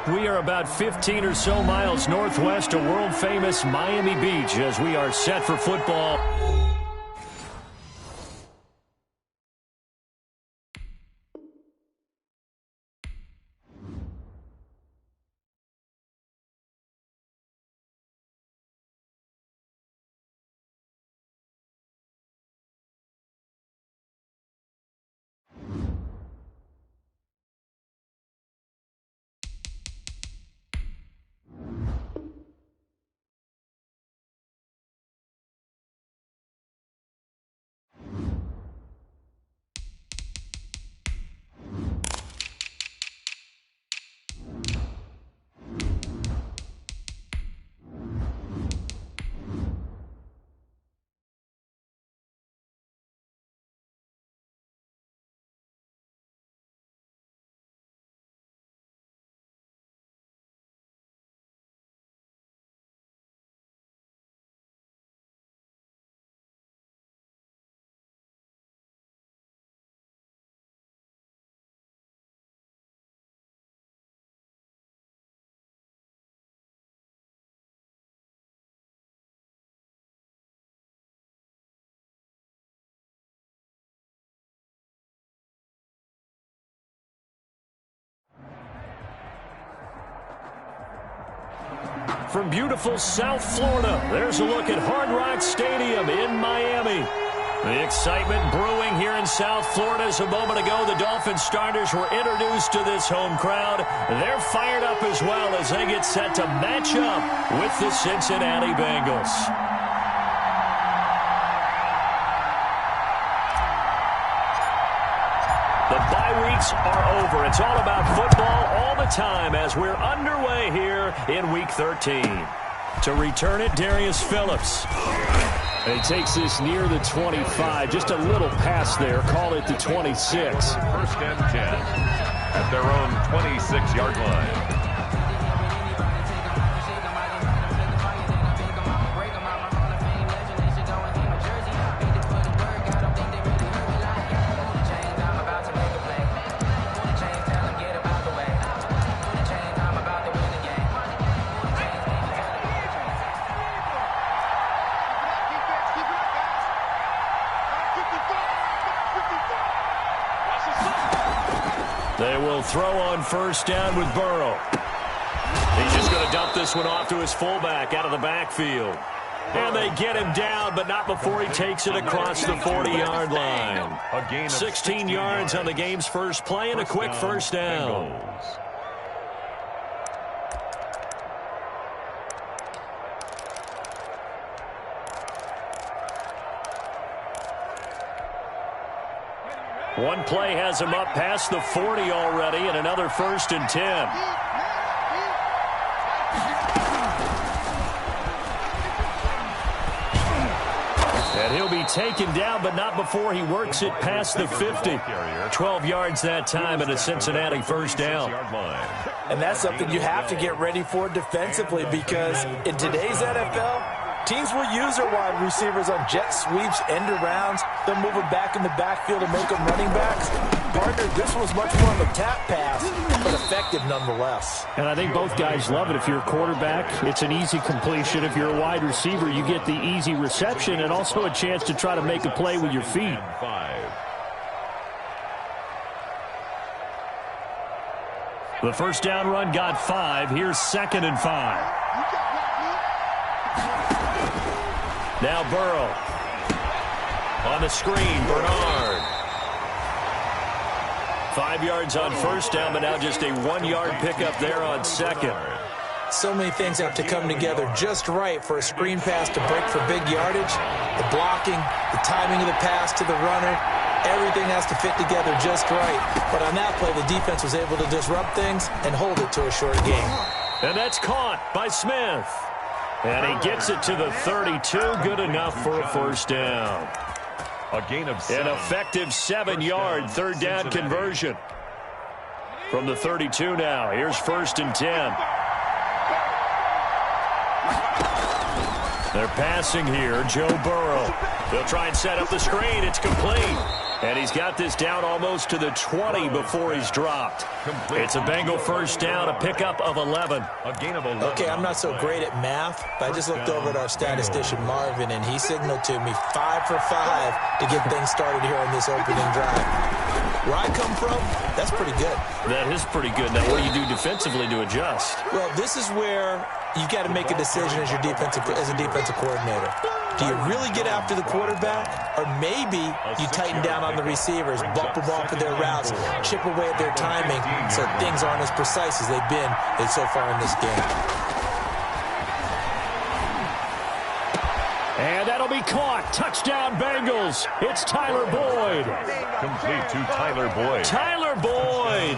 We are about 15 or so miles northwest of world-famous Miami Beach as we are set for football. From beautiful South Florida, there's a look at Hard Rock Stadium in Miami. The excitement brewing here in South Florida as a moment ago the Dolphins starters were introduced to this home crowd. They're fired up as well as they get set to match up with the Cincinnati Bengals. The bye weeks are over. It's all about football all the time as we're underway here in Week 13. To return it, Darius Phillips. He takes this near the 25, just a little pass there. Call it the 26. First and 10 at their own 26-yard line. They will throw on first down with Burrow. He's just going to dump this one off to his fullback out of the backfield. And they get him down, but not before he takes it across the 40-yard line. 16 yards on the game's first play and a quick first down. One play has him up past the 40 already, and another first and 10. And he'll be taken down, but not before he works it past the 50. 12 yards that time and a Cincinnati first down. And that's something you have to get ready for defensively because in today's NFL, teams will use their wide receivers on jet sweeps, end arounds. They'll move them back in the backfield and make them running backs. Partner, this was much more of a tap pass, but effective nonetheless. And I think both guys love it. If you're a quarterback, it's an easy completion. If you're a wide receiver, you get the easy reception and also a chance to try to make a play with your feet. The first down run got 5. Here's 2nd and 5. Now Burrow. On the screen, Bernard. 5 yards on first down, but now just a 1-yard pickup there on second. So many things have to come together just right for a screen pass to break for big yardage. The blocking, the timing of the pass to the runner, everything has to fit together just right. But on that play, the defense was able to disrupt things and hold it to a short game. And that's caught by Smith. And he gets it to the 32. Good enough for a first down. A gain of 7. An effective 7-yard third down conversion. From the 32 now. Here's first and 10. They're passing here. Joe Burrow. They'll try and set up the screen. It's complete. And he's got this down almost to the 20 before he's dropped. It's a Bengal first down, a pickup of 11. A gain of 11. Okay, I'm not so great at math, but I just looked over at our statistician, Marvin, and he signaled to me 5 for 5 to get things started here on this opening drive. Where I come from, that's pretty good. That is pretty good. Now, what do you do defensively to adjust? Well, this is where you got to make a decision as a defensive coordinator. Do you really get after the quarterback, or maybe you tighten down on the receivers, bump them off of their routes, chip away at their timing so things aren't as precise as they've been so far in this game? And that'll be caught. Touchdown, Bengals. It's Tyler Boyd. Complete to Tyler Boyd. Tyler Boyd,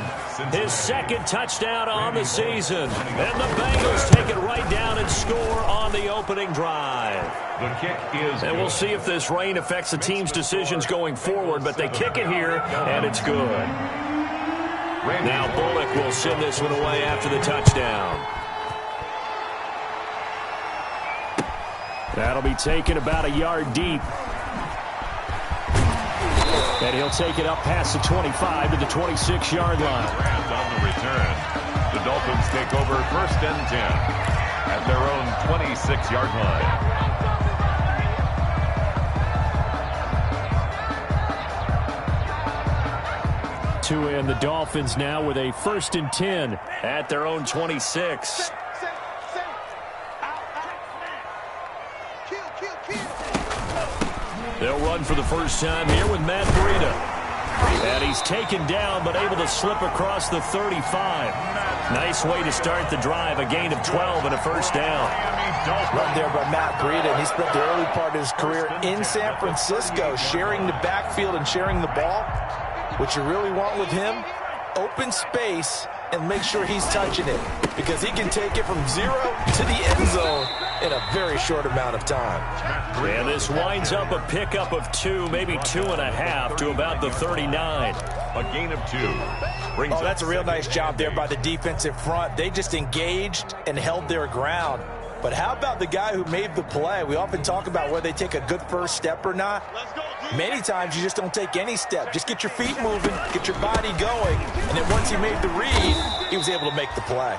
his second touchdown on the season. And the Bengals take it right down and score on the opening drive. The kick is And we'll see if this rain affects the team's decisions going forward, but they kick it here, and it's good. Now Bullock will send this one away after the touchdown. That'll be taken about a yard deep. And he'll take it up past the 25 to the 26-yard line. Rams on the return. The Dolphins take over 1st and 10 at their own 26-yard line. Tua and the Dolphins now with a 1st and 10 at their own 26. They'll run for the first time here with Matt Breida. And he's taken down but able to slip across the 35. Nice way to start the drive. A gain of 12 and a first down. Run there by Matt Breida, and he spent the early part of his career in San Francisco sharing the backfield and sharing the ball. What you really want with him, open space and make sure he's touching it, because he can take it from 0 to the end zone in a very short amount of time. And this winds up a pickup of 2, maybe 2.5 to about the 39. A gain of 2. Oh, that's a real nice job there by the defensive front. They just engaged and held their ground. But how about the guy who made the play? We often talk about whether they take a good first step or not. Many times you just don't take any step. Just get your feet moving, get your body going, and then once he made the read, he was able to make the play.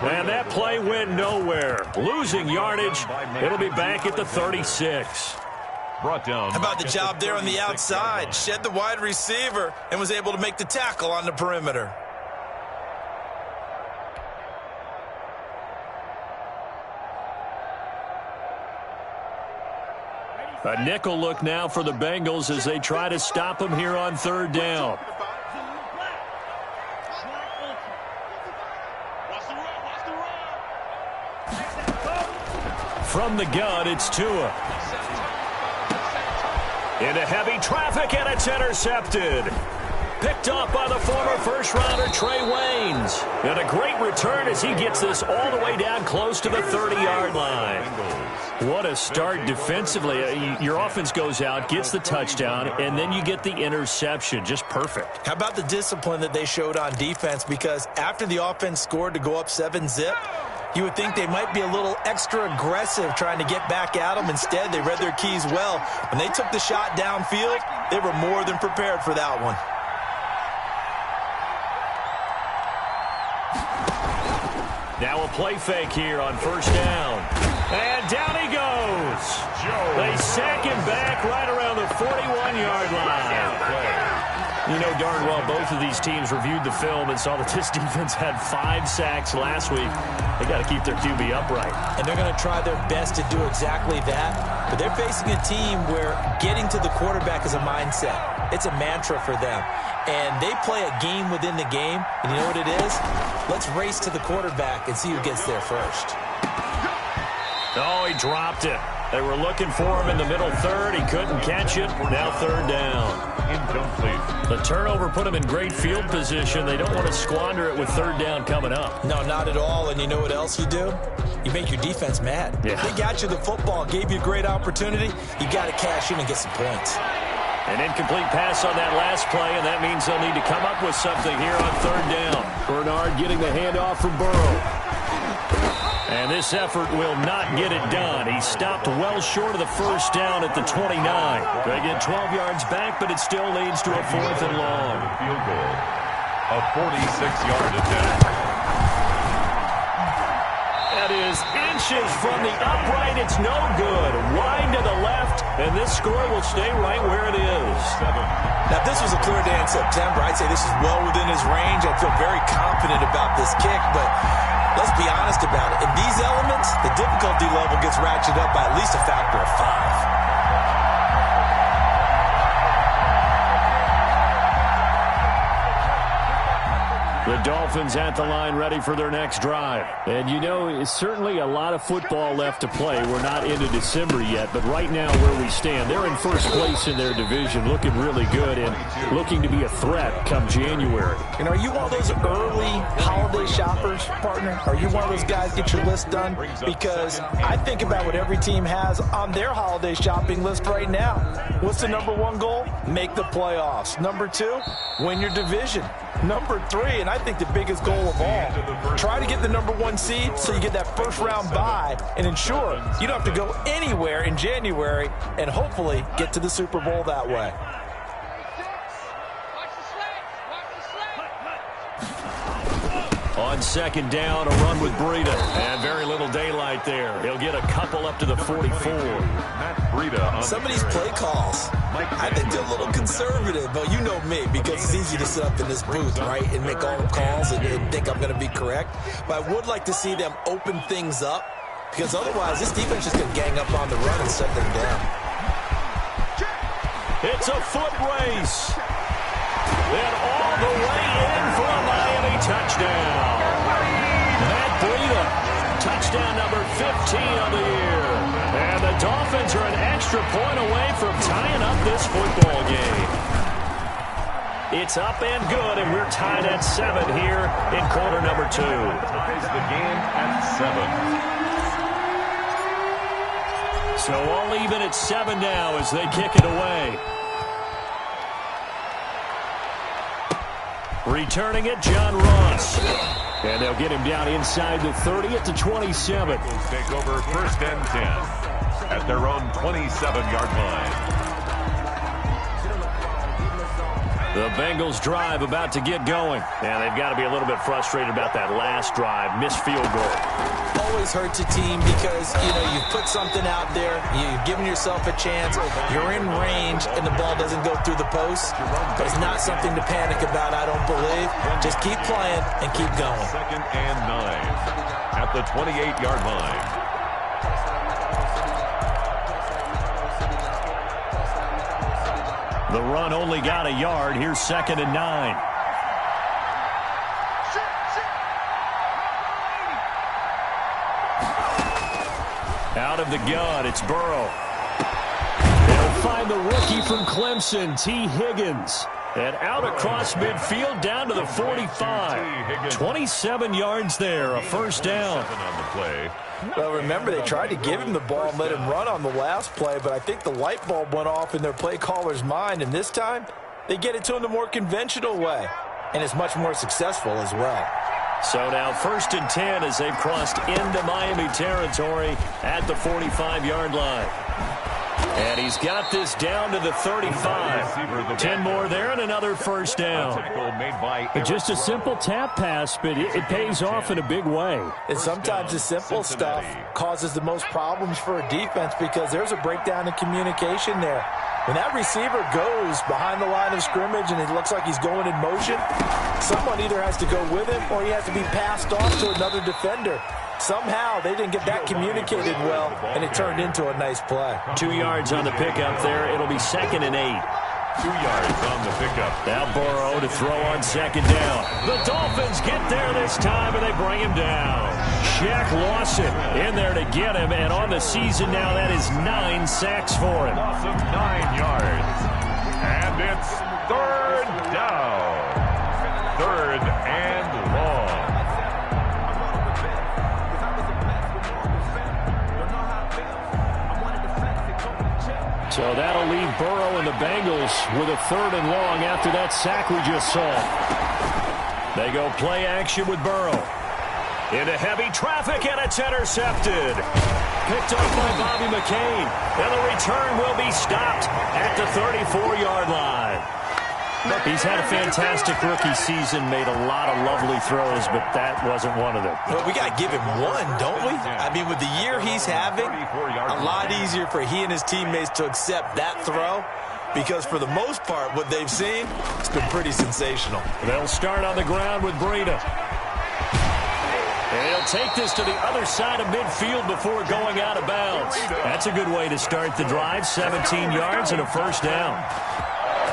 And that play went nowhere. Losing yardage. It'll be back at the 36. Brought down. How about the job there on the outside? Shed the wide receiver and was able to make the tackle on the perimeter. A nickel look now for the Bengals as they try to stop him here on 3rd down. From the gun, it's Tua. Into heavy traffic, and it's intercepted. Picked off by the former first-rounder Trey Waynes. And a great return as he gets this all the way down close to the 30-yard line. What a start defensively. Your offense goes out, gets the touchdown, and then you get the interception. Just perfect. How about the discipline that they showed on defense? Because after the offense scored to go up 7-zip, you would think they might be a little extra aggressive trying to get back at them. Instead, they read their keys well. When they took the shot downfield, they were more than prepared for that one. Now a play fake here on 1st down. And down he goes. They sack him back right around the 41-yard line. You know darn well both of these teams reviewed the film and saw that this defense had 5 sacks last week. They got to keep their QB upright. And they're going to try their best to do exactly that. But they're facing a team where getting to the quarterback is a mindset. It's a mantra for them. And they play a game within the game. And you know what it is? Let's race to the quarterback and see who gets there first. Oh, he dropped it. They were looking for him in the middle third. He couldn't catch it. Now 3rd down. Incomplete. The turnover put him in great field position. They don't want to squander it with 3rd down coming up. No, not at all. And you know what else you do? You make your defense mad. Yeah. They got you the football, gave you a great opportunity. You got to cash in and get some points. An incomplete pass on that last play, and that means they'll need to come up with something here on 3rd down. Bernard getting the handoff from Burrow. And this effort will not get it done. He stopped well short of the first down at the 29. They get 12 yards back, but it still leads to a 4th and long. Field goal. A 46-yard attempt. That is inches from the upright. It's no good. Wide to the left, and this score will stay right where it is. Now, if this was a clear day in September, I'd say this is well within his range. I feel very confident about this kick, but let's be honest about it. In these elements, the difficulty level gets ratcheted up by at least a factor of 5. The Dolphins at the line ready for their next drive. And you know, it's certainly a lot of football left to play. We're not into December yet, but right now where we stand, they're in first place in their division, looking really good and looking to be a threat come January. And are you one of those early holiday shoppers, partner? Are you one of those guys get your list done? Because I think about what every team has on their holiday shopping list right now. What's the number 1 goal? Make the playoffs. Number 2, win your division. Number 3, and I think the biggest goal of all, try to get the number 1 seed so you get that first round bye and ensure you don't have to go anywhere in January and hopefully get to the Super Bowl that way. On second down, a run with Breida. And very little daylight there. He'll get a couple up to the 44. Matt Breida. Some of these play calls, I think they're a little conservative, but you know me, because it's easy to sit up in this booth, right, and make all the calls and think I'm going to be correct. But I would like to see them open things up, because otherwise this defense is going to gang up on the run and shut them down. It's a foot race. Then all the way in for a Miami touchdown. Matt Breida, touchdown number 15 of the year. And the Dolphins are an extra point away from tying up this football game. It's up and good, and we're tied at 7 here in quarter number 2. It's the game at 7. So all even at 7 now as they kick it away. Returning it, John Ross. And they'll get him down inside the 30 at the 27. Take over first and 10 at their own 27-yard line. The Bengals drive about to get going. And they've got to be a little bit frustrated about that last drive. Missed field goal. Always hurts a team because, you know, you've put something out there. You've given yourself a chance. You're in range, and the ball doesn't go through the post. But it's not something to panic about, I don't believe. Just keep playing and keep going. Second and 9 at the 28-yard line. The run only got a yard. Here's second and 9. Out of the gun, it's Burrow. They'll find the rookie from Clemson, T. Higgins. And out across midfield down to the 45. 27 yards there, a first down. On the play. Well, remember, they tried to give him the ball and let him run on the last play, but I think the light bulb went off in their play caller's mind, and this time they get it to him the more conventional way, and it's much more successful as well. So now first and 10 as they've crossed into Miami territory at the 45-yard line. And he's got this down to the 35. 10 more there and another first down. Just a simple tap pass, but it pays off in a big way. And sometimes the simple stuff causes the most problems for a defense because there's a breakdown in communication there. When that receiver goes behind the line of scrimmage and it looks like he's going in motion, someone either has to go with him or he has to be passed off to another defender. Somehow they didn't get that communicated well, and it turned into a nice play. 2 yards on the pickup there. It'll be second and 8. 2 yards on the pickup. Now Burrow to throw on second down. The Dolphins get there this time, and they bring him down. Shaq Lawson in there to get him, and on the season now, that is 9 sacks for him. Loss of 9 yards. And it's third down. Third and long. So that'll leave Burrow and the Bengals with a third and long after that sack we just saw. They go play action with Burrow. Into heavy traffic, and it's intercepted. Picked up by Bobby McCain. And the return will be stopped at the 34-yard line. He's had a fantastic rookie season, made a lot of lovely throws, but that wasn't one of them. Well, we got to give him one, don't we? I mean, with the year he's having, a lot easier for he and his teammates to accept that throw, because for the most part, what they've seen, it's been pretty sensational. They'll start on the ground with Breida. And he'll take this to the other side of midfield before going out of bounds. That's a good way to start the drive, 17 yards and a first down.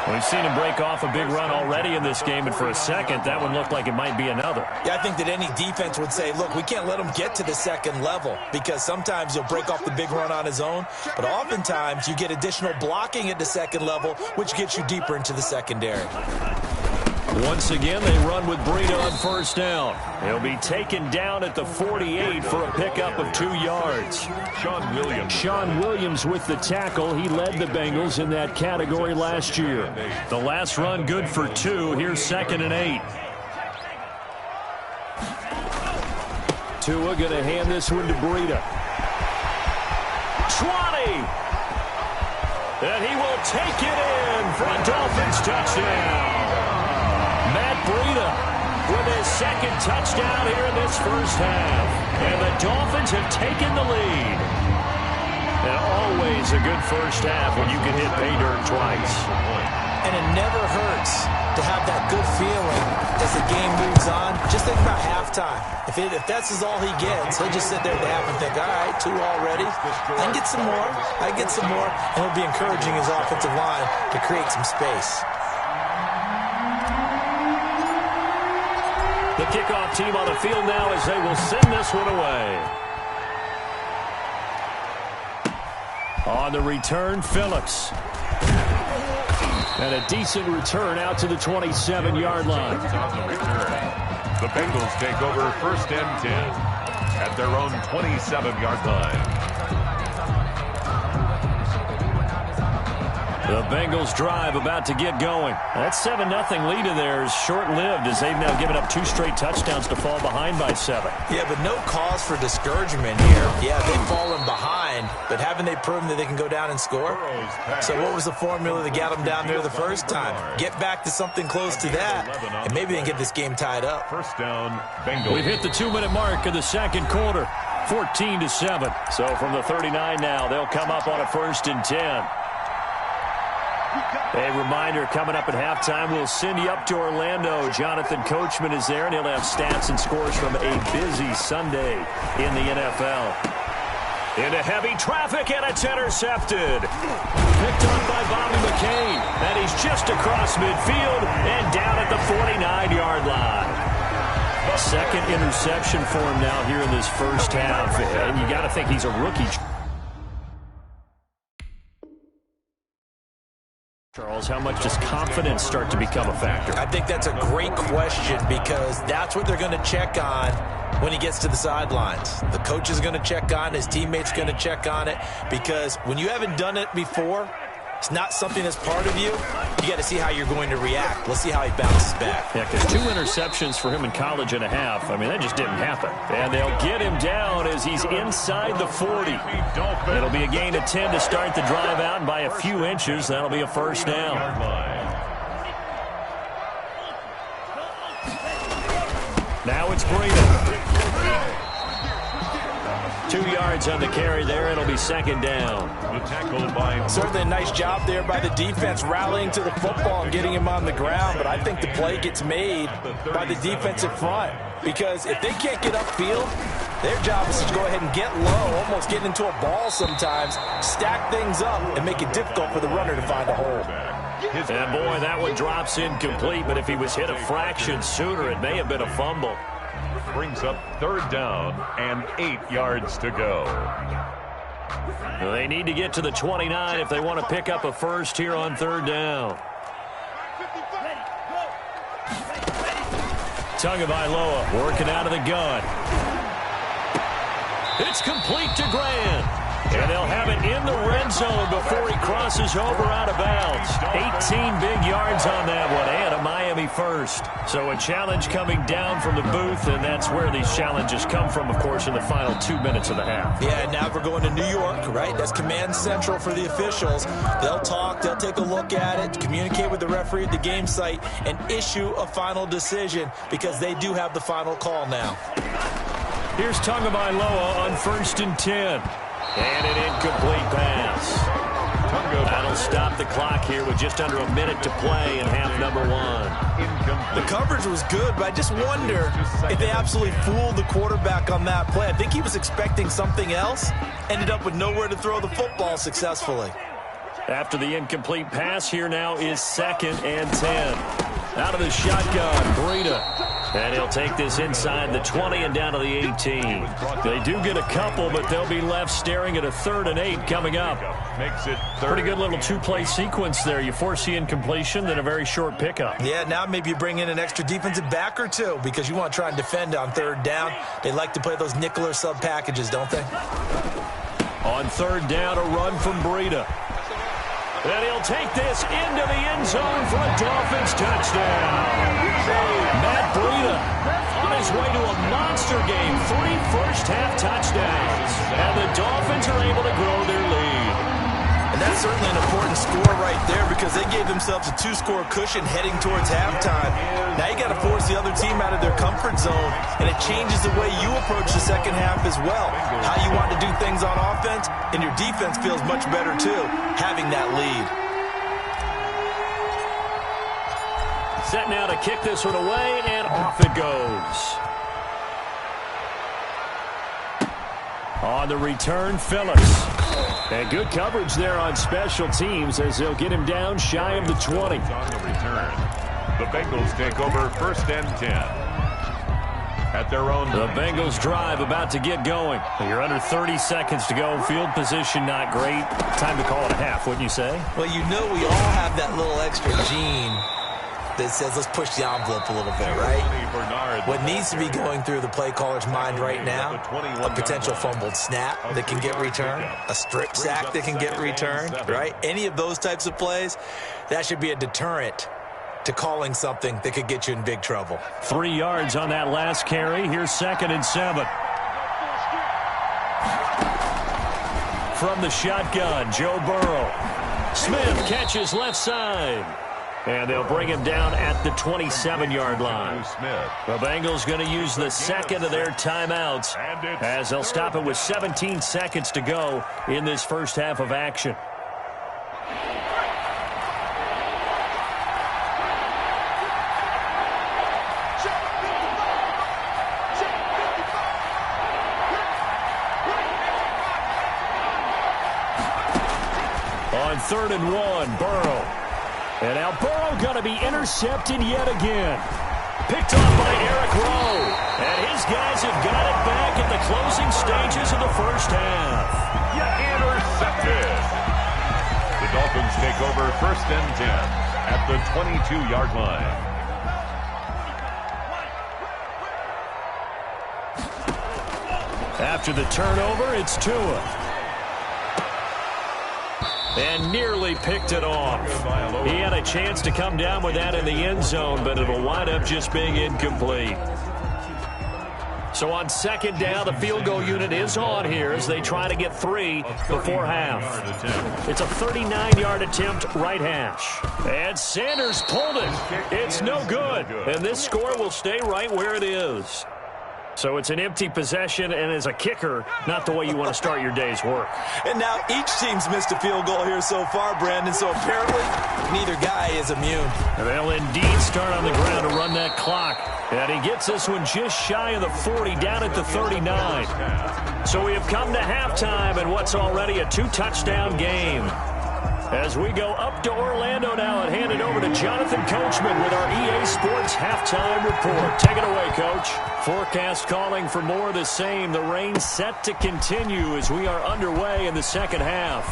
We've seen him break off a big run already in this game, and for a second, that one looked like it might be another. Yeah, I think that any defense would say, look, we can't let him get to the second level, because sometimes he'll break off the big run on his own, but oftentimes you get additional blocking at the second level, which gets you deeper into the secondary. Once again, they run with Breida on first down. He'll be taken down at the 48 for a pickup of 2 yards. Sean Williams with the tackle. He led the Bengals in that category last year. The last run good for 2. Here's 2nd and 8. Tua going to hand this one to Breida. 20! And he will take it in for a Dolphins touchdown. Matt Breida with his second touchdown here in this first half. And the Dolphins have taken the lead. And always a good first half when you can hit pay dirt twice. And it never hurts to have that good feeling as the game moves on. Just think about halftime. If that's all he gets, he'll just sit there at the half and think, all right, 2 already. I can get some more. I can get some more. And he'll be encouraging his offensive line to create some space. The kickoff team on the field now as they will send this one away. On the return, Phillips. And a decent return out to the 27-yard line. The Bengals take over 1st and 10 at their own 27-yard line. The Bengals drive about to get going. That 7-0 lead of theirs short-lived as they've now given up 2 straight touchdowns to fall behind by 7. Yeah, but no cause for discouragement here. Yeah, they've fallen behind, but haven't they proven that they can go down and score? So what was the formula that got them down there the first time? Get back to something close to that, and maybe they can get this game tied up. First down, Bengals. We've hit the 2-minute mark of the second quarter, 14-7. So from the 39 now, they'll come up on a 1st and 10. A reminder, coming up at halftime, we'll send you up to Orlando. Jonathan Coachman is there, and he'll have stats and scores from a busy Sunday in the NFL. Into heavy traffic, and it's intercepted. Picked up by Bobby McCain, and he's just across midfield and down at the 49-yard line. Second interception for him now here in this first half, and you got to think he's a rookie. Charles, how much does confidence start to become a factor? I think that's a great question, because that's what they're going to check on when he gets to the sidelines. The coach is going to check on, his teammates going to check on it, because when you haven't done it before, it's not something that's part of you. You got to see how you're going to react. Let's see how he bounces back. Yeah, because 2 interceptions for him in college and a half. I mean, that just didn't happen. And they'll get him down as he's inside the 40. It'll be a gain of 10 to start the drive out, and by a few inches, that'll be a first down. Now it's Breida. 2 yards on the carry there. It'll be 2nd down. Certainly a nice job there by the defense rallying to the football and getting him on the ground, but I think the play gets made by the defensive front, because if they can't get upfield, their job is to go ahead and get low, almost get into a ball sometimes, stack things up, and make it difficult for the runner to find a hole. And boy, that one drops incomplete, but if he was hit a fraction sooner, it may have been a fumble. Brings up 3rd down and 8 yards to go. They need to get to the 29 if they want to pick up a first here on 3rd down. Tagovailoa working out of the gun. It's complete to Grant. And they'll have it in the red zone before he crosses over out of bounds. 18 big yards on that one, and a Miami first. So a challenge coming down from the booth, and that's where these challenges come from, of course, in the final 2 minutes of the half. Yeah, now we're going to New York, right? That's command central for the officials. They'll talk, they'll take a look at it, communicate with the referee at the game site, and issue a final decision because they do have the final call now. Here's Tagovailoa on 1st and 10. And an incomplete pass. That'll stop the clock here with just under a minute to play in half number 1. The coverage was good, but I just wonder if they absolutely fooled the quarterback on that play. I think he was expecting something else, ended up with nowhere to throw the football successfully. After the incomplete pass, here now is 2nd and 10. Out of the shotgun, Breida. And he'll take this inside the 20 and down to the 18. They do get a couple, but they'll be left staring at a 3rd and 8 coming up. Makes it third. Pretty good little two-play sequence there. You force the incompletion, then a very short pickup. Yeah, now maybe you bring in an extra defensive back or two because you want to try and defend on 3rd down. They like to play those nickel or sub packages, don't they? On 3rd down, a run from Breida. And he'll take this into the end zone for a Dolphins touchdown. Matt Breida on his way to a monster game. 3 first-half touchdowns. And the Dolphins are able to grow their lead. And that's certainly an important score right there because they gave themselves a 2-score cushion heading towards halftime. Now you got to force the other team out of their comfort zone, and it changes the way you approach the second half as well. How you want to do things on offense, and your defense feels much better too, having that lead. Set now to kick this one away, and off it goes. On the return, Phillips. And good coverage there on special teams as they'll get him down shy of the 20. On the return, the Bengals take over 1st and 10. At their own. The Bengals drive about to get going. You're under 30 seconds to go. Field position not great. Time to call it a half, wouldn't you say? Well, you know we all have that little extra gene that says let's push the envelope a little bit, right? What needs to be going through the play caller's mind right now, a potential fumbled snap that can get returned, a strip sack that can get returned, right? Any of those types of plays, that should be a deterrent to calling something that could get you in big trouble. 3 yards on that last carry. Here's 2nd and 7. From the shotgun, Joe Burrow. Smith catches left side. And they'll bring him down at the 27-yard line. The Bengals going to use the 2nd of their timeouts as they'll stop it with 17 seconds to go in this first half of action. On 3rd and 1, Burrow. And now Burrow going to be intercepted yet again. Picked off by Eric Rowe. And his guys have got it back at the closing stages of the first half. Intercepted. The Dolphins take over 1st and 10 at the 22-yard line. After the turnover, it's Tua. And nearly picked it off. He had a chance to come down with that in the end zone, but it'll wind up just being incomplete. So on 2nd down, the field goal unit is on here as they try to get 3 before half. It's a 39-yard attempt, right hash. And Sanders pulled it. It's no good. And this score will stay right where it is. So it's an empty possession, and as a kicker, not the way you want to start your day's work. And now each team's missed a field goal here so far, Brandon, so apparently neither guy is immune. And they'll indeed start on the ground to run that clock. And he gets this one just shy of the 40, down at the 39. So we have come to halftime in what's already a 2-touchdown game. As we go up to Orlando now and hand it over to Jonathan Coachman with our EA Sports Halftime Report. Take it away, Coach. Forecast calling for more of the same. The rain set to continue as we are underway in the second half.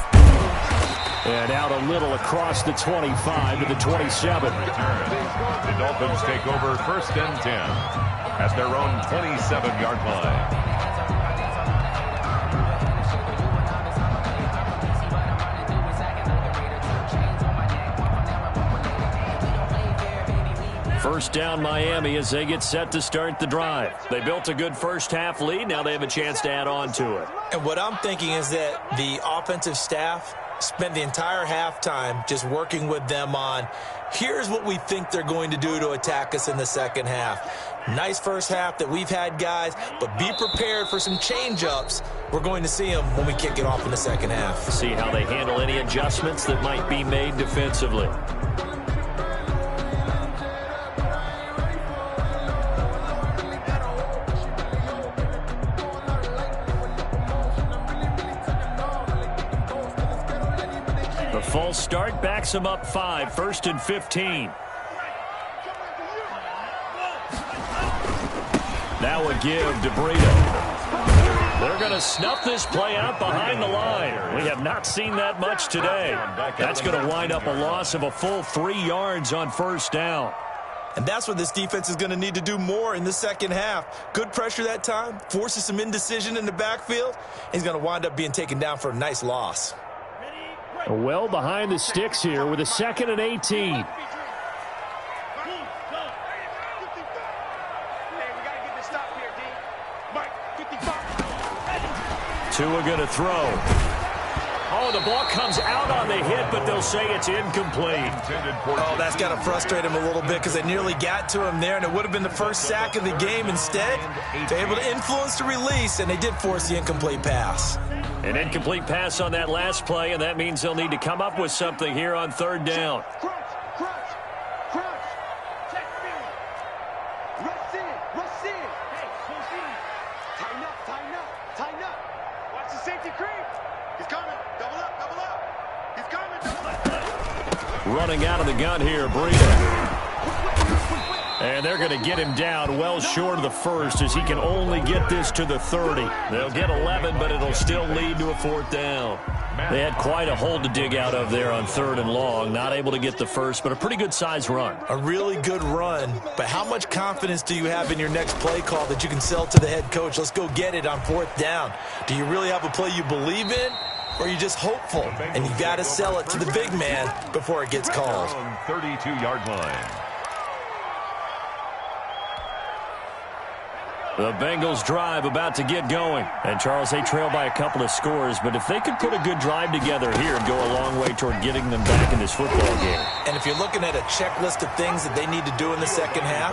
And out a little across the 25 to the 27. The Dolphins take over 1st and 10 at their own 27-yard line. First down, Miami, as they get set to start the drive. They built a good first-half lead. Now they have a chance to add on to it. And what I'm thinking is that the offensive staff spent the entire halftime just working with them on, here's what we think they're going to do to attack us in the second half. Nice first half that we've had, guys, but be prepared for some change-ups. We're going to see them when we kick it off in the second half. See how they handle any adjustments that might be made defensively. The false start backs them up 5, 1st and 15. Now a give to Breida. They're going to snuff this play out behind the line. We have not seen that much today. That's going to wind up a loss of a full 3 yards on first down. And that's what this defense is going to need to do more in the second half. Good pressure that time, forces some indecision in the backfield. He's going to wind up being taken down for a nice loss. Well behind the sticks here with a 2nd and 18. Tua going to throw. Oh, the ball comes out on the hit, but they'll say it's incomplete. Oh, that's got to frustrate him a little bit because they nearly got to him there, and it would have been the first sack of the game. Instead, they're able to influence the release, and they did force the incomplete pass. An incomplete pass on that last play, and that means they'll need to come up with something here on 3rd down. Running out of the gun here, Breida. And they're going to get him down well short of the first as he can only get this to the 30. They'll get 11, but it'll still lead to a 4th down. They had quite a hole to dig out of there on 3rd and long. Not able to get the first, but a pretty good-sized run. A really good run, but how much confidence do you have in your next play call that you can sell to the head coach? Let's go get it on 4th down. Do you really have a play you believe in? Or are you just hopeful, and you got to sell it to the big man before it gets called? 32-yard line. The Bengals drive about to get going. And, Charles, they trail by a couple of scores, but if they could put a good drive together here and go a long way toward getting them back in this football game. And if you're looking at a checklist of things that they need to do in the second half,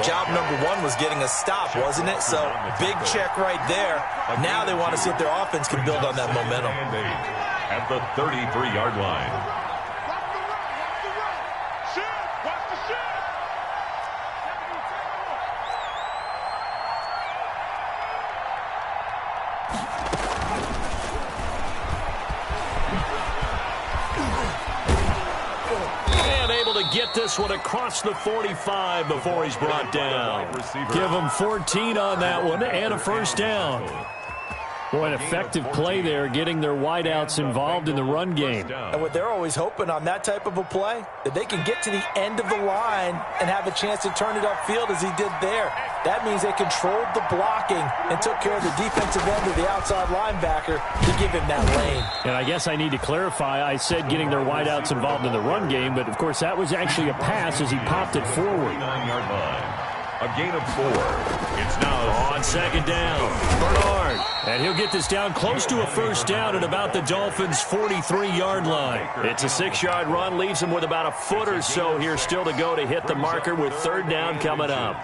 job number 1 was getting a stop, wasn't it? So, big check right there. Now they want to see if their offense can build on that momentum. At the 33-yard line. Get this one across the 45 before he's brought down. Give him 14 on that one and a first down. Boy, an effective play there, getting their wideouts involved in the run game. And what they're always hoping on that type of a play, that they can get to the end of the line and have a chance to turn it upfield as he did there. That means they controlled the blocking and took care of the defensive end of the outside linebacker to give him that lane. And I guess I need to clarify, I said getting their wideouts involved in the run game, but of course that was actually a pass as he popped it forward. 9-yard line. A gain of 4. It's now on 2nd down. Bernard. And he'll get this down close to a first down at about the Dolphins' 43-yard line. It's a 6-yard run, leaves them with about a foot or so here still to go to hit the marker with 3rd down coming up.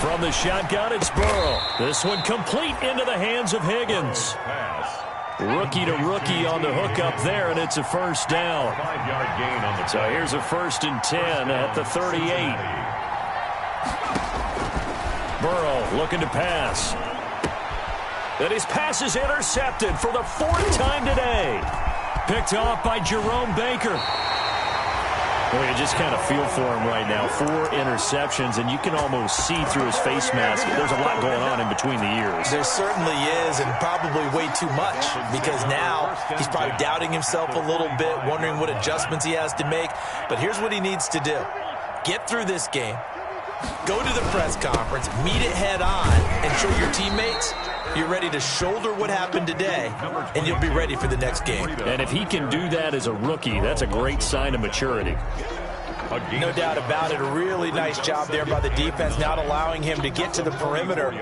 From the shotgun, it's Burrow. This one complete into the hands of Higgins. Rookie to rookie on the hook up there, and it's a first down. 5-yard gain on the so here's a 1st and 10 at the 38. Burrow looking to pass. And his pass is intercepted for the 4th time today. Picked off by Jerome Baker. Well, you just kind of feel for him right now. 4 interceptions, and you can almost see through his face mask. There's a lot going on in between the ears. There certainly is, and probably way too much, because now he's probably doubting himself a little bit, wondering what adjustments he has to make. But here's what he needs to do. Get through this game. Go to the press conference, meet it head on, and show your teammates you're ready to shoulder what happened today, and you'll be ready for the next game. And if he can do that as a rookie, that's a great sign of maturity. No doubt about it. A really nice job there by the defense, not allowing him to get to the perimeter.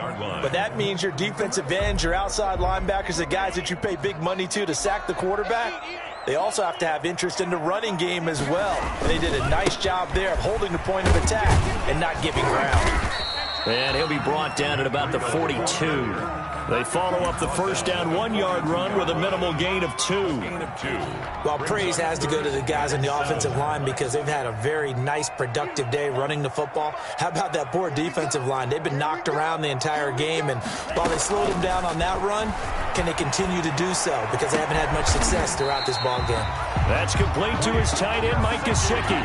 But that means your defensive ends, your outside linebackers, the guys that you pay big money to sack the quarterback, they also have to have interest in the running game as well. And they did a nice job there of holding the point of attack and not giving ground. And he'll be brought down at about the 42. They follow up the first down 1-yard run with a minimal gain of 2. Well, praise has to go to the guys on the offensive line because they've had a very nice, productive day running the football. How about that poor defensive line? They've been knocked around the entire game, and while they slowed them down on that run, can they continue to do so? Because they haven't had much success throughout this ball game. That's complete to his tight end, Mike Gesicki.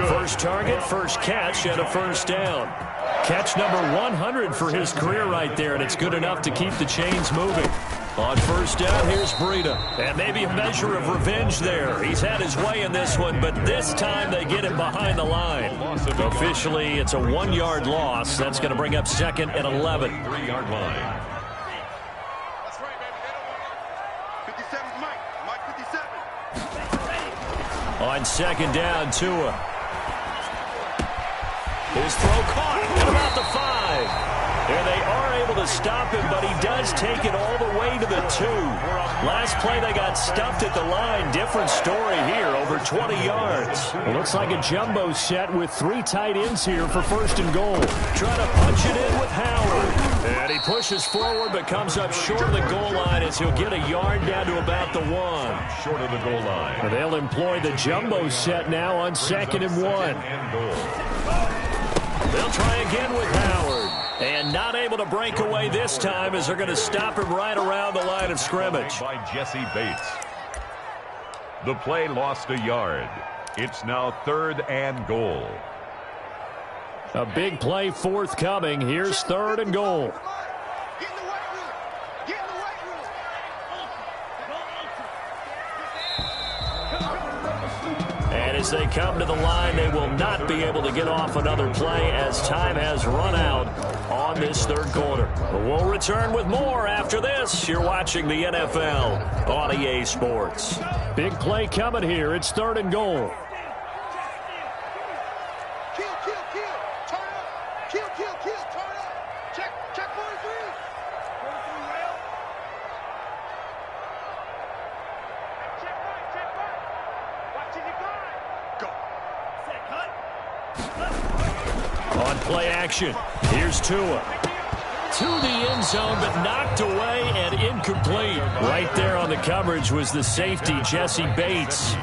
First target, first catch, and a first down. Catch number 100 for his career right there, and it's good enough to keep the chains moving. On first down, here's Breida. And maybe a measure of revenge there. He's had his way in this one, but this time they get him behind the line. Officially, it's a 1-yard loss. That's going to bring up 2nd and 11. 3-yard line. On 2nd down, Tua. His throw caught at about the 5. And they are able to stop him, but he does take it all the way to the 2. Last play, they got stuffed at the line. Different story here, over 20 yards. It looks like a jumbo set with 3 tight ends here for 1st and goal. Trying to punch it in with Howard. And he pushes forward, but comes up short of the goal line as he'll get a yard down to about the 1. Short of the goal line. And they'll employ the jumbo set now on 2nd and 1. They'll try again with Howard. And not able to break away this time as they're going to stop him right around the line of scrimmage. By Jesse Bates. The play lost a yard. It's now 3rd and goal. A big play forthcoming. Here's 3rd and goal. As they come to the line, they will not be able to get off another play as time has run out on this 3rd quarter. We'll return with more after this. You're watching the NFL on EA Sports. Big play coming here. It's 3rd and goal. Play action. Here's Tua. To the end zone, but knocked away and incomplete. Right there on the coverage was the safety, Jesse Bates.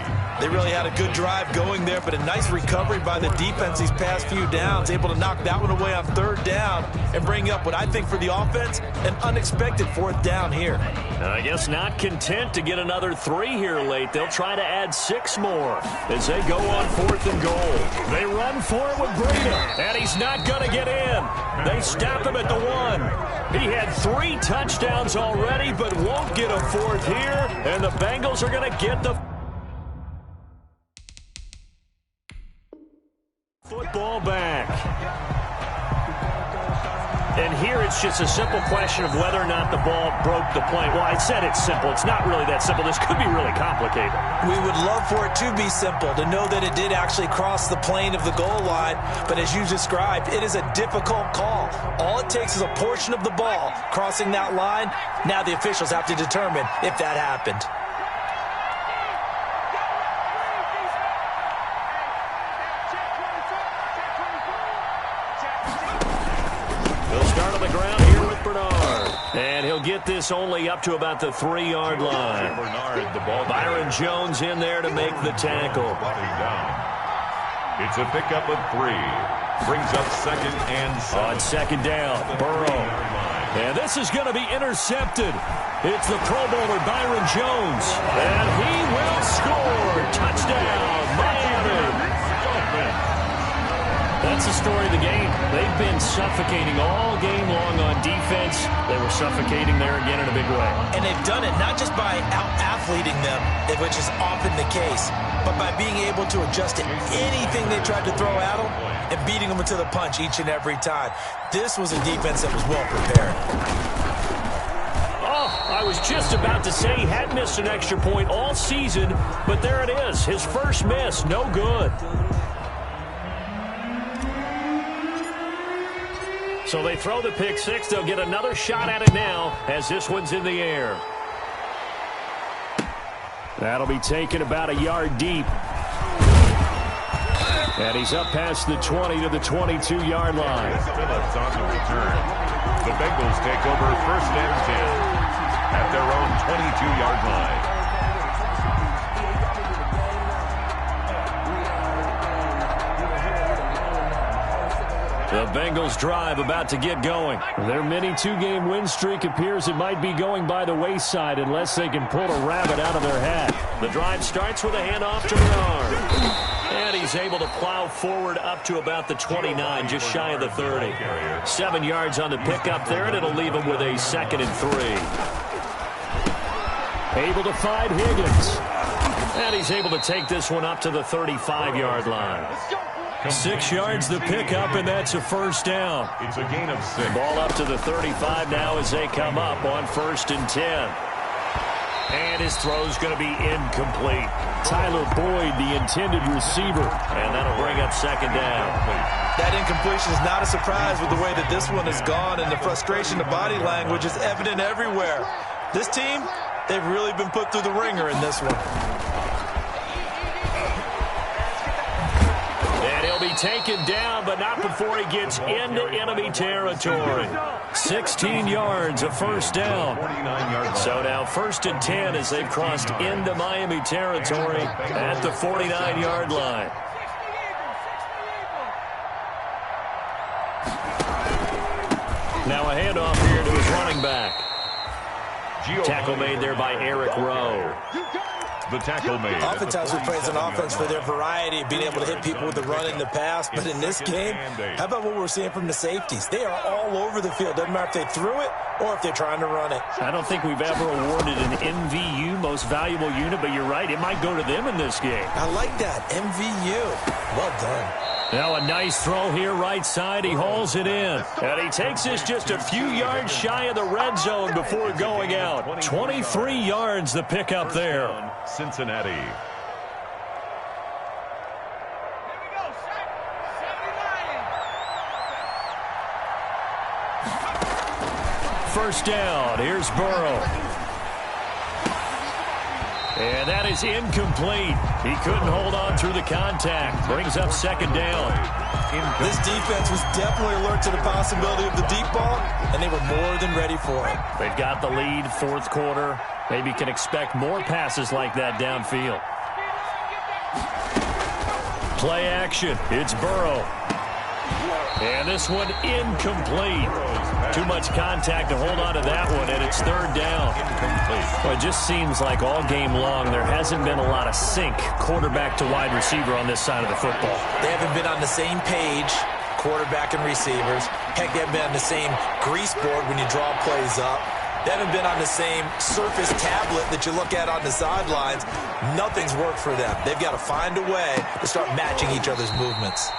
They really had a good drive going there, but a nice recovery by the defense these past few downs, able to knock that one away on 3rd down and bring up what I think for the offense, an unexpected 4th down here. I guess not content to get another 3 here late. They'll try to add 6 more as they go on 4th and goal. They run for it with Breida, and he's not going to get in. They stop him at the 1. He had 3 touchdowns already, but won't get a 4th here, and the Bengals are going to get the football back. And here it's just a simple question of whether or not the ball broke the plane. Well, I said it's simple. It's not really that simple. This could be really complicated. We would love for it to be simple, to know that it did actually cross the plane of the goal line. But as you described, it is a difficult call. All it takes is a portion of the ball crossing that line. Now the officials have to determine if that happened. And he'll get this only up to about the 3-yard line. Byron Jones in there to make the tackle. It's a pickup of 3. Brings up 2nd and 7. On 2nd down, Burrow. And this is going to be intercepted. It's the Pro Bowler Byron Jones. And he will score. Touchdown, Miami. That's the story of the game. They've been suffocating all game long on defense. They were suffocating there again in a big way. And they've done it not just by out-athleting them, which is often the case, but by being able to adjust to anything they tried to throw at them and beating them into the punch each and every time. This was a defense that was well prepared. I was just about to say he had missed an extra point all season, but there it is. His first miss, no good. So they throw the pick six. They'll get another shot at it now as this one's in the air. That'll be taken about a yard deep. And he's up past the 20 to the 22-yard line. Phillips on the return. The Bengals take over 1st and 10 at their own 22-yard line. The Bengals drive about to get going. Their mini two-game win streak appears it might be going by the wayside unless they can pull a rabbit out of their hat. The drive starts with a handoff to Bernard. And he's able to plow forward up to about the 29, just shy of the 30. 7 yards on the pickup there, and it'll leave him with a 2nd and 3. Able to find Higgins. And he's able to take this one up to the 35-yard line. 6 yards the pickup, and that's a 1st down. It's a gain of 6. Ball up to the 35 now as they come up on 1st and 10. And his throw's going to be incomplete. Tyler Boyd, the intended receiver. And that'll bring up 2nd down. That incompletion is not a surprise with the way that this one has gone, and the frustration, the body language is evident everywhere. This team, they've really been put through the ringer in this one. He'll be taken down, but not before he gets into enemy territory. 16 yards, a 1st down. So now 1st and 10 as they've crossed into Miami territory at the 49-yard line. Now a handoff here to his running back. Tackle made there by Eric Rowe. The tackle made. Oftentimes we praise an offense for their variety of being able to hit people with the run and the pass, but in this game, how about what we're seeing from the safeties? They are all over the field. Doesn't matter if they threw it or if they're trying to run it. I don't think we've ever awarded an MVU, most valuable unit, but you're right, it might go to them in this game. I like that, MVU. Well done. Now a nice throw here right side. He hauls it in. And he takes this just a few yards shy of the red zone before going out. 23 yards the pickup there. Cincinnati. First down. Here's Burrow. And that is incomplete. He couldn't hold on through the contact. Brings up 2nd down. This defense was definitely alert to the possibility of the deep ball, and they were more than ready for it. They've got the lead, 4th quarter. Maybe can expect more passes like that downfield. Play action. It's Burrow. And this one incomplete. Too much contact to hold on to that one, and it's 3rd down. Well, it just seems like all game long there hasn't been a lot of sync quarterback to wide receiver on this side of the football. They haven't been on the same page, quarterback and receivers. Heck, they haven't been on the same grease board when you draw plays up. They haven't been on the same surface tablet that you look at on the sidelines. Nothing's worked for them. They've got to find a way to start matching each other's movements.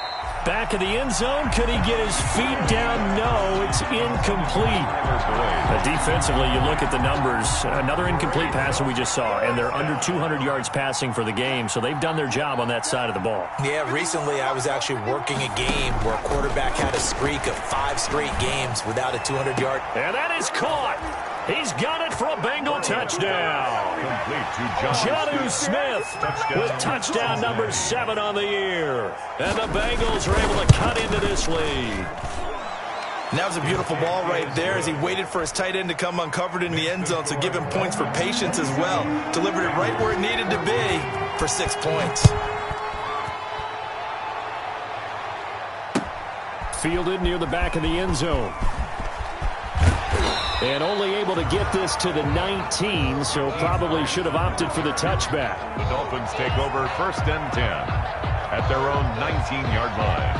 Back in the end zone. Could he get his feet down? No, it's incomplete. Defensively, you look at the numbers. Another incomplete pass that we just saw, and they're under 200 yards passing for the game, so they've done their job on that side of the ball. Yeah, recently I was actually working a game where a quarterback had a streak of 5 straight games without a 200-yard. And that is caught. He's got it for a Bengal touchdown. Complete to Jonnu Smith with touchdown number 7 on the year. And the Bengals are able to cut into this lead. And that was a beautiful ball right there as he waited for his tight end to come uncovered in the end zone, so give him points for patience as well. Delivered it right where it needed to be for 6 points. Fielded near the back of the end zone. And only able to get this to the 19, so probably should have opted for the touchback. The Dolphins take over 1st and 10 at their own 19-yard line.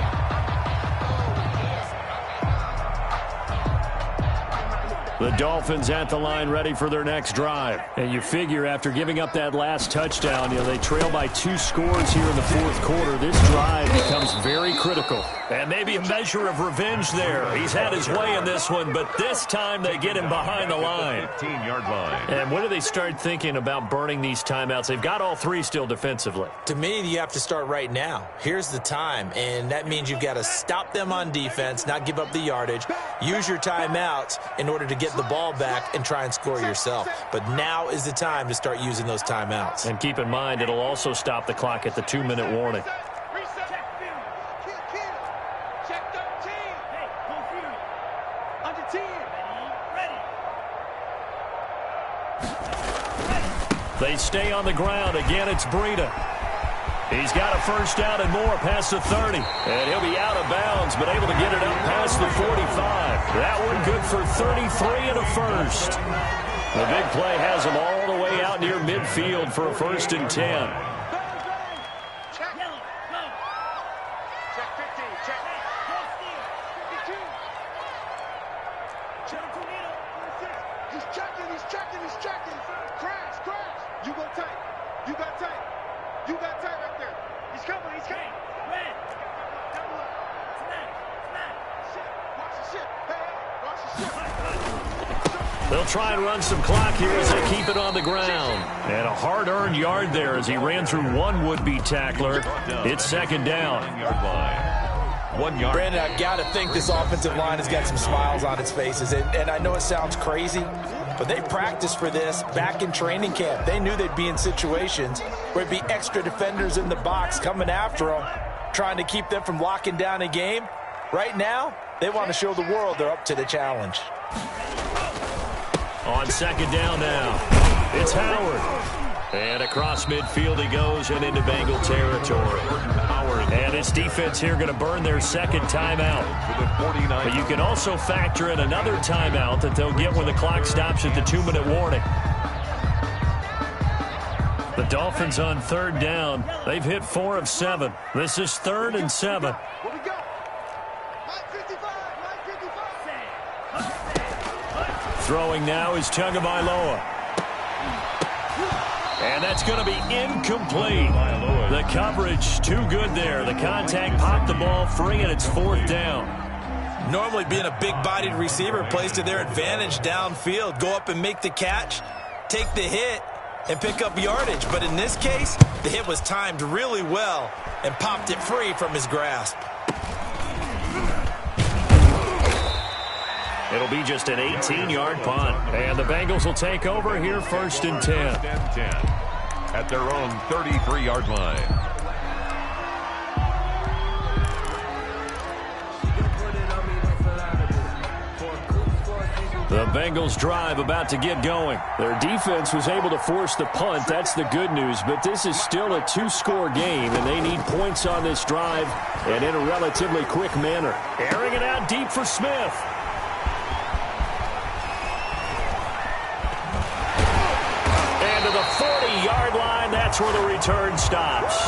The Dolphins at the line ready for their next drive. And you figure after giving up that last touchdown, they trail by 2 scores here in the fourth quarter. This drive becomes very critical. And maybe a measure of revenge there. He's had his way in this one, but this time they get him behind the line. 15-yard line. And when do they start thinking about burning these timeouts? They've got all 3 still defensively. To me, you have to start right now. Here's the time, and that means you've got to stop them on defense, not give up the yardage, use your timeouts in order to get the ball back and try and score yourself. But now is the time to start using those timeouts. And keep in mind, it'll also stop the clock at the 2-minute warning. They stay on the ground. Again, it's Breida. He's got a first down and more past the 30. And he'll be out of bounds, but able to get it up past the 45. That one good for 33 and a first. The big play has him all the way out near midfield for a 1st and 10. They'll try and run some clock here as they keep it on the ground. And a hard-earned yard there as he ran through one would-be tackler. It's 2nd down. 1 yard. Brandon, I've got to think this offensive line has got some smiles on its faces. And I know it sounds crazy, but they practiced for this back in training camp. They knew they'd be in situations where it'd be extra defenders in the box coming after them, trying to keep them from locking down a game. Right now, they want to show the world they're up to the challenge. On 2nd down now, it's Howard. And across midfield he goes and into Bengal territory. And this defense here going to burn their 2nd timeout. But you can also factor in another timeout that they'll get when the clock stops at the 2-minute warning. The Dolphins on 3rd down. They've hit 4 of 7. This is 3rd and 7. Throwing now is Tagovailoa. And that's going to be incomplete. The coverage too good there. The contact popped the ball free, and it's 4th down. Normally being a big-bodied receiver plays to their advantage downfield. Go up and make the catch, take the hit, and pick up yardage. But in this case, the hit was timed really well and popped it free from his grasp. It'll be just an 18-yard punt. And the Bengals will take over here 1st and 10. At their own 33-yard line. The Bengals drive about to get going. Their defense was able to force the punt. That's the good news. But this is still a 2-score game, and they need points on this drive and in a relatively quick manner. Airing it out deep for Smith. To the 40-yard line, that's where the return stops.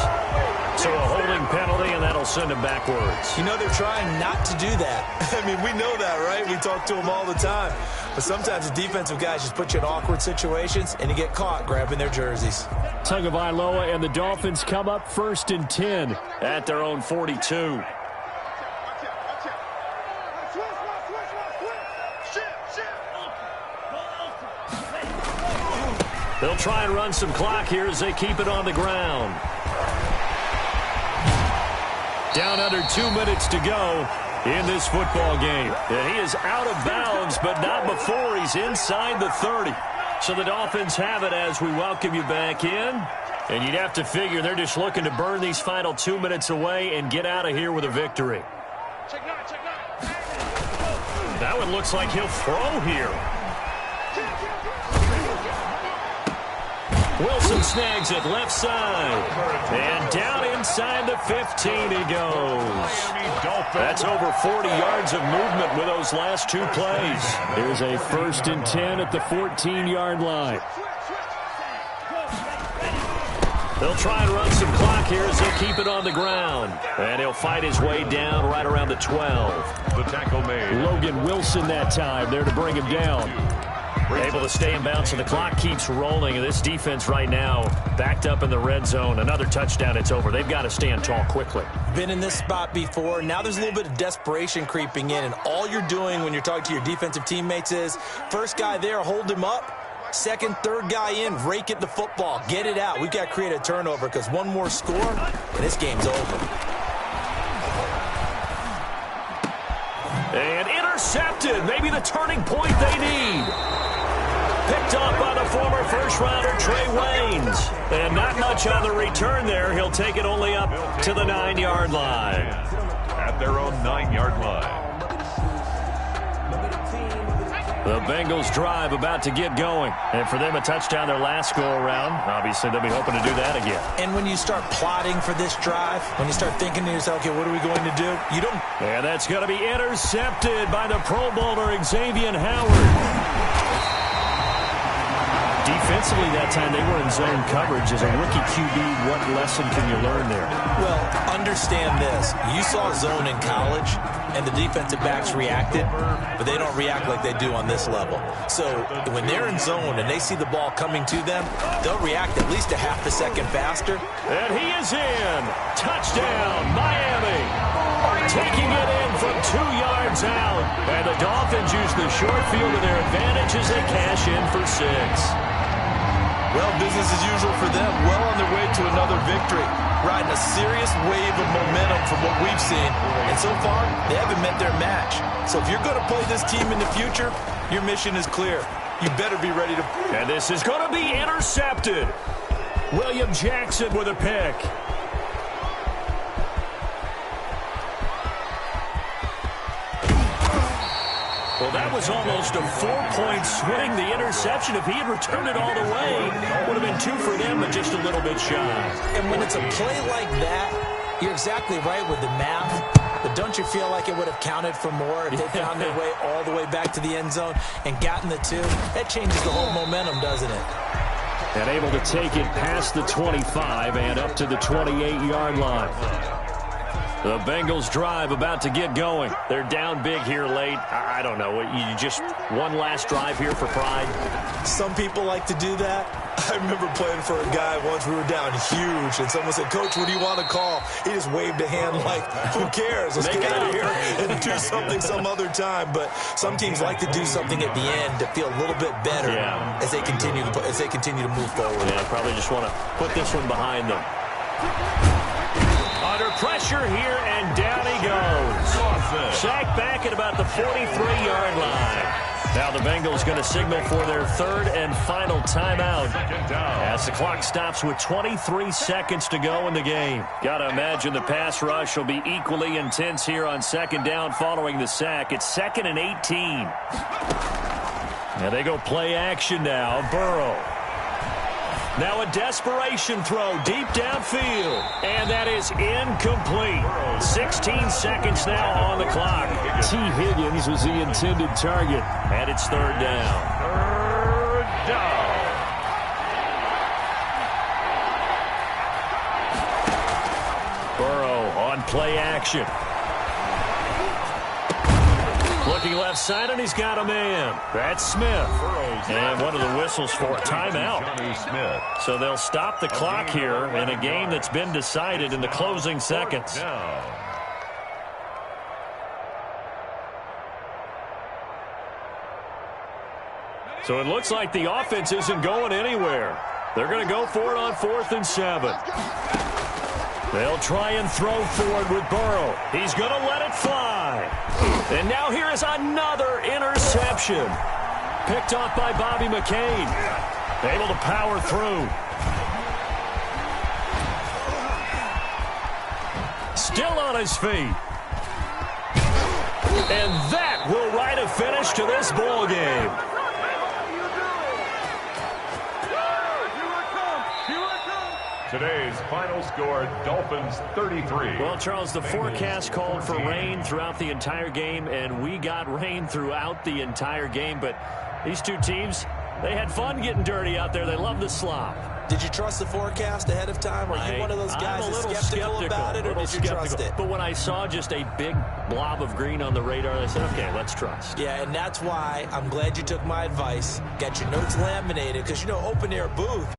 So a holding penalty, and that'll send him backwards. You know, they're trying not to do that. I mean, we know that, right? We talk to them all the time. But sometimes the defensive guys just put you in awkward situations, and you get caught grabbing their jerseys. Tagovailoa and the Dolphins come up 1st and 10 at their own 42. They'll try and run some clock here as they keep it on the ground. Down under 2 minutes to go in this football game. And he is out of bounds, but not before he's inside the 30. So the Dolphins have it as we welcome you back in. And you'd have to figure they're just looking to burn these final 2 minutes away and get out of here with a victory. That one looks like he'll throw here. Wilson snags it left side. And down inside the 15 he goes. That's over 40 yards of movement with those last 2 plays. Here's a 1st and 10 at the 14-yard line. They'll try and run some clock here as they'll keep it on the ground. And he'll fight his way down right around the 12. The tackle made. Logan Wilson that time there to bring him down. Able to stay in bounds, and the clock keeps rolling. And this defense right now backed up in the red zone. Another touchdown, it's over. They've got to stand tall quickly. Been in this spot before. Now there's a little bit of desperation creeping in, and all you're doing when you're talking to your defensive teammates is first guy there, hold him up. Second, third guy in, rake at the football. Get it out. We've got to create a turnover because one more score, and this game's over. And intercepted. Maybe the turning point they need. Picked up by the former first-rounder Trey Waynes. And not much on the return there. He'll take it only up to the 9-yard line. At their own 9-yard line. The Bengals drive about to get going. And for them, a touchdown their last go-around. Obviously, they'll be hoping to do that again. And when you start plotting for this drive, when you start thinking to yourself, okay, what are we going to do? You don't. And that's going to be intercepted by the Pro Bowler Xavier Howard. Defensively that time, they were in zone coverage. As a rookie QB, what lesson can you learn there? Well, understand this. You saw zone in college, and the defensive backs reacted, but they don't react like they do on this level. So when they're in zone and they see the ball coming to them, they'll react at least a half a second faster. And he is in. Touchdown, Miami. Taking it in from 2 yards out. And the Dolphins use the short field to their advantage as they cash in for 6. Well, business as usual for them. Well on their way to another victory. Riding a serious wave of momentum from what we've seen. And so far, they haven't met their match. So if you're going to play this team in the future, your mission is clear. You better be ready to... And this is going to be intercepted. William Jackson with a pick. Well, that was almost a 4-point swing, the interception. If he had returned it all the way, would have been 2 for them, but just a little bit shy. And when it's a play like that, you're exactly right with the math. But don't you feel like it would have counted for more if they found their way all the way back to the end zone and gotten the 2? That changes the whole momentum, doesn't it? And able to take it past the 25 and up to the 28-yard line. The Bengals drive about to get going. They're down big here late. I don't know. You just one last drive here for pride? Some people like to do that. I remember playing for a guy once. We were down huge, and someone said, "Coach, what do you want to call?" He just waved a hand like, who cares? Let's get out of here and do something some other time. But some teams like to do something at the end to feel a little bit better as they continue to move forward. Yeah, probably just want to put this one behind them. Under pressure here, and down he goes. Sacked back at about the 43-yard line. Now the Bengals going to signal for their 3rd and final timeout as the clock stops with 23 seconds to go in the game. Got to imagine the pass rush will be equally intense here on 2nd down following the sack. It's 2nd and 18. Now they go play action now. Burrow. Now a desperation throw deep downfield. And that is incomplete. 16 seconds now on the clock. T. Higgins was the intended target. And it's 3rd down. 3rd down. Burrow on play action. Looking left side, and he's got a man. That's Smith. And one of the whistles for a timeout. So they'll stop the clock here in a game that's been decided in the closing seconds. So it looks like the offense isn't going anywhere. They're going to go for it on 4th and 7. They'll try and throw forward with Burrow. He's going to let it fly. And now here is another interception. Picked off by Bobby McCain. Able to power through. Still on his feet. And that will write a finish to this ball game. Today's final score, Dolphins 33. Well, Charles, the forecast called for rain throughout the entire game, and we got rain throughout the entire game. But these two teams, they had fun getting dirty out there. They love the slop. Did you trust the forecast ahead of time? Are you one of those guys that's skeptical about it, or did you trust it? But when I saw just a big blob of green on the radar, I said, okay, let's trust. Yeah, and that's why I'm glad you took my advice. Got your notes laminated, because, you know, open-air booth,